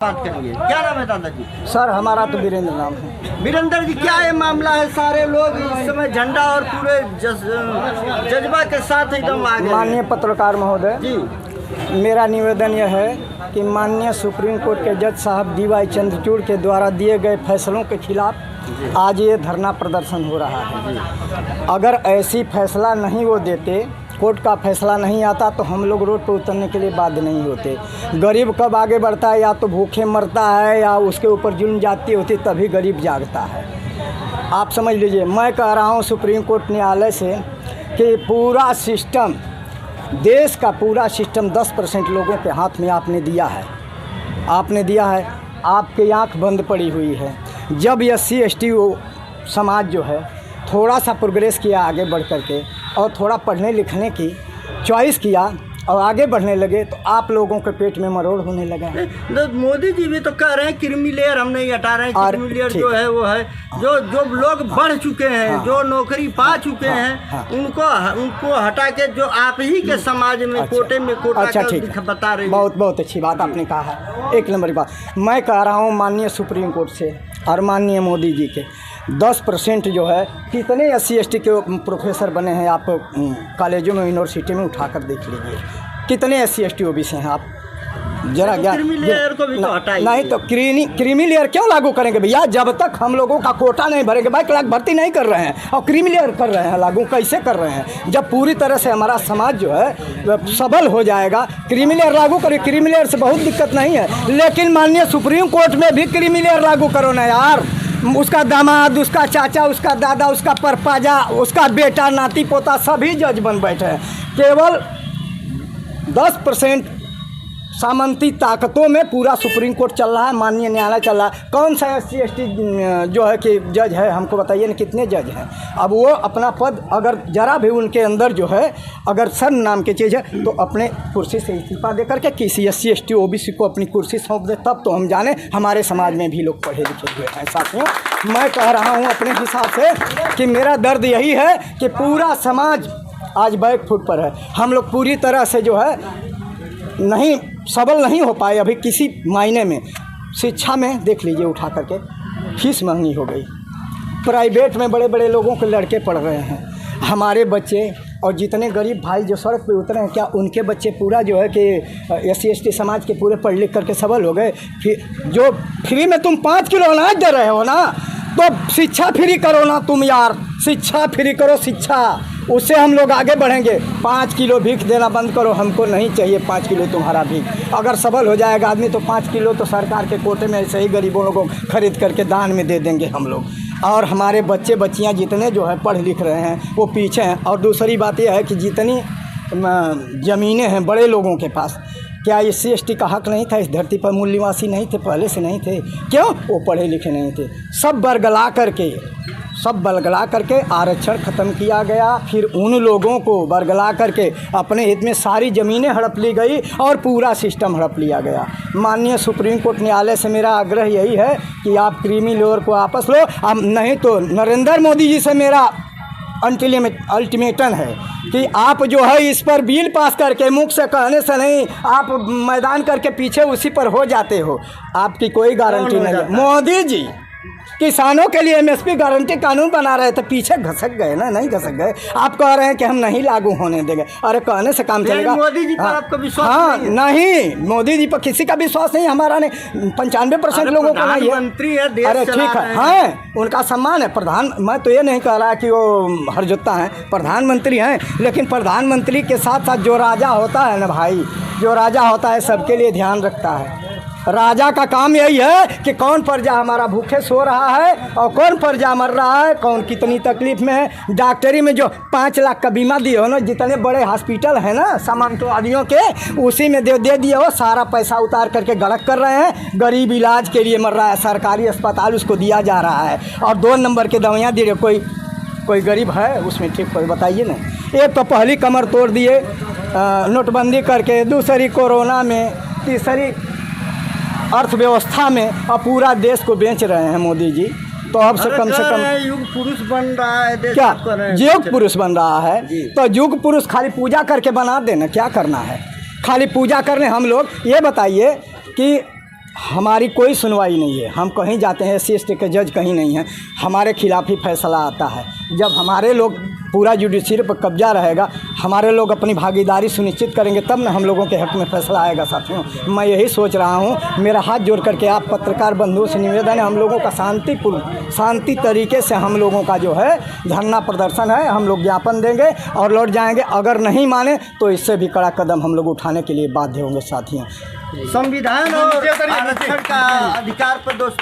बात करिए। क्या नाम है दादाजी? सर हमारा तो वीरेंद्र नाम है। वीरेंद्र जी, क्या ये मामला है? सारे लोग इस समय झंडा और पूरे जज्बा के साथ एकदम आगे। माननीय पत्रकार महोदय जी, मेरा निवेदन यह है कि माननीय सुप्रीम कोर्ट के जज साहब DY चंद्रचूड़ के द्वारा दिए गए फैसलों के खिलाफ आज ये धरना प्रदर्शन हो रहा है। अगर ऐसी फैसला नहीं वो देते, कोर्ट का फैसला नहीं आता, तो हम लोग रोड पर उतरने के लिए बाध्य नहीं होते। गरीब कब आगे बढ़ता है? या तो भूखे मरता है या उसके ऊपर जुल्म जाती होती, तभी गरीब जागता है। आप समझ लीजिए, मैं कह रहा हूँ सुप्रीम कोर्ट न्यायालय से कि पूरा सिस्टम, देश का पूरा सिस्टम 10% लोगों के हाथ में आपने दिया है। आपकी आंख बंद पड़ी हुई है। जब SC ST समाज जो है थोड़ा सा प्रोग्रेस किया आगे बढ़ कर के और थोड़ा पढ़ने लिखने की चॉइस किया और आगे बढ़ने लगे, तो आप लोगों के पेट में मरोड़ होने लगा। तो मोदी जी भी तो कह रहे हैं क्रीमी लेयर हम नहीं हटा रहे हैं। क्रीमी लेयर जो है वो है जो लोग बढ़ चुके हैं, हाँ, जो नौकरी पा चुके हैं, उनको हटा के जो आप ही के समाज में कोटे में कोटा का बता रहे हैं। बहुत अच्छी बात आपने कहा है, एक नंबर की बात। मैं कह रहा हूँ माननीय सुप्रीम कोर्ट से और माननीय मोदी जी के 10% जो है, कितने SC ST के प्रोफेसर बने हैं आप कॉलेजों में, यूनिवर्सिटी में उठा कर देख लीजिए। कितने SC ST OBC हैं आप जरा तो क्रीमी लेयर को भी तो हटाइए। नहीं तो क्रीमी लेयर क्यों लागू करेंगे भैया? जब तक हम लोगों का कोटा नहीं भरेंगे, 22 लाख भर्ती नहीं कर रहे हैं और क्रीमी लेयर कर रहे हैं लागू। कैसे कर रहे हैं? जब पूरी तरह से हमारा समाज जो है सबल हो जाएगा, क्रीमी लेयर लागू करिए। क्रीमी लेयर से बहुत दिक्कत नहीं है, लेकिन माननीय सुप्रीम कोर्ट में भी क्रीमी लेयर लागू करो ना यार। उसका दामाद, उसका चाचा, उसका दादा, उसका परपाजा, उसका बेटा, नाती पोता सभी जज बन बैठे हैं। केवल 10% सामंती ताकतों में पूरा सुप्रीम कोर्ट चल रहा है, माननीय न्यायालय चल रहा है। कौन सा SC ST जो है कि जज है? हमको बताइए ना, कितने जज हैं? अब वो अपना पद अगर जरा भी उनके अंदर जो है अगर सन नाम की चीज़ है, तो अपने कुर्सी से इस्तीफा दे करके किसी SC ST OBC को अपनी कुर्सी सौंप दे, तब तो हम जाने हमारे समाज में भी लोग पढ़े लिखे हुए हैं। साथियों, मैं कह रहा हूँ अपने हिसाब से कि मेरा दर्द यही है कि पूरा समाज आज बैक फुट पर है। हम लोग पूरी तरह से जो है नहीं सबल नहीं हो पाए अभी किसी मायने में। शिक्षा में देख लीजिए, उठा करके फीस महंगी हो गई। प्राइवेट में बड़े बड़े लोगों के लड़के पढ़ रहे हैं। हमारे बच्चे और जितने गरीब भाई जो सड़क पे उतरे हैं, क्या उनके बच्चे पूरा जो है कि SC ST समाज के पूरे पढ़ लिख करके सबल हो गए? फिर जो फ्री में तुम 5 किलो अनाज दे रहे हो ना, तो शिक्षा फ्री करो ना तुम यार। शिक्षा फ्री करो, शिक्षा, उससे हम लोग आगे बढ़ेंगे। 5 किलो भीख देना बंद करो, हमको नहीं चाहिए 5 किलो तुम्हारा भीख। अगर सबल हो जाएगा आदमी तो 5 किलो तो सरकार के कोटे में ऐसे ही गरीबों लोगों को खरीद करके दान में दे देंगे हम लोग। और हमारे बच्चे बच्चियां जितने जो है पढ़ लिख रहे हैं वो पीछे हैं। और दूसरी बात यह है कि जितनी ज़मीनें हैं बड़े लोगों के पास, क्या SC ST का हक नहीं था? इस धरती पर मूल निवासी नहीं थे? पहले से नहीं थे? क्यों? वो पढ़े लिखे नहीं थे। सब बरगला करके आरक्षण ख़त्म किया गया। फिर उन लोगों को बरगला करके अपने हित में सारी ज़मीनें हड़प ली गई और पूरा सिस्टम हड़प लिया गया। माननीय सुप्रीम कोर्ट न्यायालय से मेरा आग्रह यही है कि आप क्रीमी लेयर को वापस लो। अब नहीं तो नरेंद्र मोदी जी से मेरा अल्टीमेटम है कि आप जो है इस पर बिल पास करके, मुख से कहने से नहीं, आप मैदान करके पीछे उसी पर हो जाते हो। आपकी कोई गारंटी नहीं है। मोदी जी किसानों के लिए MSP गारंटी कानून बना रहे थे, पीछे घसक गए ना, नहीं घसक गए। आप कह रहे हैं कि हम नहीं लागू होने देंगे। अरे कहने से काम चलेगा? मोदी जी पर आपका विश्वास? हाँ, नहीं, मोदी जी पर किसी का विश्वास नहीं। हमारा नहीं, 95% लोगों को नहीं है। मंत्री है, देश अरे ठीक है, हाँ, उनका सम्मान है। मैं तो ये नहीं कह रहा कि वो हरजुत्ता हैं, प्रधानमंत्री हैं, लेकिन प्रधानमंत्री के साथ साथ जो राजा होता है ना भाई, जो राजा होता है सबके लिए ध्यान रखता है। राजा का काम यही है कि कौन प्रजा हमारा भूखे सो रहा है और कौन प्रजा मर रहा है, कौन कितनी तकलीफ में है। डॉक्टरी में जो 5 लाख का बीमा दिए हो ना, जितने बड़े हॉस्पिटल हैं ना सामंतवादियों के, उसी में दे दिए हो। सारा पैसा उतार करके गड़क कर रहे हैं। गरीब इलाज के लिए मर रहा है, सरकारी अस्पताल उसको दिया जा रहा है और 2 नंबर के दवाइयाँ दे रहे। कोई गरीब है उसमें? ठीक, कोई बताइए ना। एक तो पहली कमर तोड़ दिए नोटबंदी करके, दूसरी कोरोना में, तीसरी अर्थव्यवस्था में, और पूरा देश को बेच रहे हैं मोदी जी। तो अब से कम युग पुरुष बन रहा है देश। क्या युग पुरुष बन रहा है? तो युग पुरुष खाली पूजा करके बना देना, क्या करना है? खाली पूजा करने हम लोग? ये बताइए कि हमारी कोई सुनवाई नहीं है। हम कहीं जाते हैं, SC ST के जज कहीं नहीं हैं, हमारे खिलाफ ही फैसला आता है। जब हमारे लोग पूरा जुडिशरी पर कब्जा रहेगा, हमारे लोग अपनी भागीदारी सुनिश्चित करेंगे, तब ना हम लोगों के हक में फैसला आएगा। साथियों, मैं यही सोच रहा हूँ, मेरा हाथ जोड़ करके आप पत्रकार बंधुओं से निवेदन है, हम लोगों का शांति तरीके से हम लोगों का जो है धरना प्रदर्शन है, हम लोग ज्ञापन देंगे और लौट जाएंगे। अगर नहीं माने तो इससे भी कड़ा कदम हम लोग उठाने के लिए बाध्य होंगे। साथियों, संविधान और आरक्षण का अधिकार पर दोस्तों